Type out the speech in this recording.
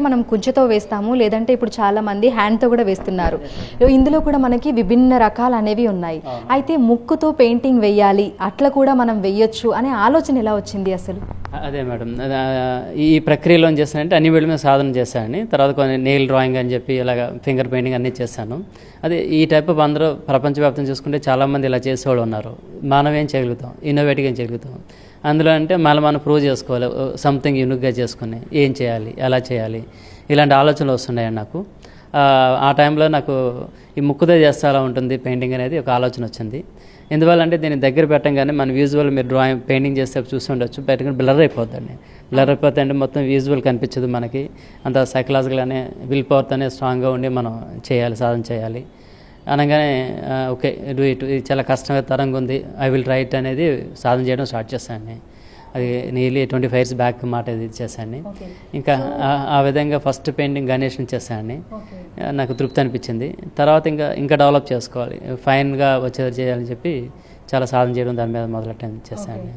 మనం కుంచెతో వేస్తాము, లేదంటే ఇప్పుడు చాలా మంది హ్యాండ్తో కూడా వేస్తున్నారు. ఇందులో కూడా మనకి విభిన్న రకాలు అనేవి ఉన్నాయి. అయితే ముక్కుతో పెయింటింగ్ వేయాలి, అట్లా కూడా మనం వేయొచ్చు అనే ఆలోచన ఎలా వచ్చింది అసలు? అదే మేడం, ఈ ప్రక్రియలో ఏం చేస్తానంటే అన్ని వీళ్ళ మీద సాధన చేశాను. తర్వాత కొన్ని నెయిల్ డ్రాయింగ్ అని చెప్పి ఇలాగ ఫింగర్ పెయింటింగ్ అన్నీ చేశాను. అదే ఈ టైప్ ఆఫ్ అందరూ ప్రపంచవ్యాప్తం చూసుకుంటే చాలామంది ఇలా చేసేవాళ్ళు ఉన్నారు. మనం ఏం చేయగలుగుతాం, ఇన్నోవేటివ్గా ఏం చేయగలుగుతాం. అందులో అంటే మనం ప్రూవ్ చేసుకోవాలి, సంథింగ్ యూనిక్గా చేసుకుని ఏం చేయాలి, ఎలా చేయాలి, ఇలాంటి ఆలోచనలు వస్తున్నాయండి నాకు. ఆ టైంలో నాకు ఈ ముక్కుతో చేస్తే అలా ఉంటుంది పెయింటింగ్ అనేది ఒక ఆలోచన వచ్చింది. ఎందువల్లంటే దీన్ని దగ్గర పెట్టంగానే మన విజువల్ మీరు డ్రాయింగ్ పెయింటింగ్ చేస్తే చూసి ఉండొచ్చు, పెట్టుకుని బ్లర్ అయిపోద్దండి. బ్లర్ అయిపోతే అంటే మొత్తం విజువల్ కనిపించదు మనకి. అంత సైకలాజికల్గానే విల్ పవర్తోనే స్ట్రాంగ్గా ఉండి మనం చేయాలి, సాధన చేయాలి అనగానే ఓకే డూ ఇట్, ఇది చాలా కష్టతరంగా ఉంది, ఐ విల్ ట్రై ఇట్ అనేది సాధన చేయడం స్టార్ట్ చేశాను. అది నియర్లీ 25 years బ్యాక్ మాట ఇది చేశాను. ఇంకా ఆ విధంగా ఫస్ట్ పెయింటింగ్ గణేష్ని చేశాను. నాకు తృప్తి అనిపించింది. తర్వాత ఇంకా డెవలప్ చేసుకోవాలి, ఫైన్గా వచ్చేది చేయాలని చెప్పి చాలా సాధన చేయడం దాని మీద మొదలెట్టాను చేశాను.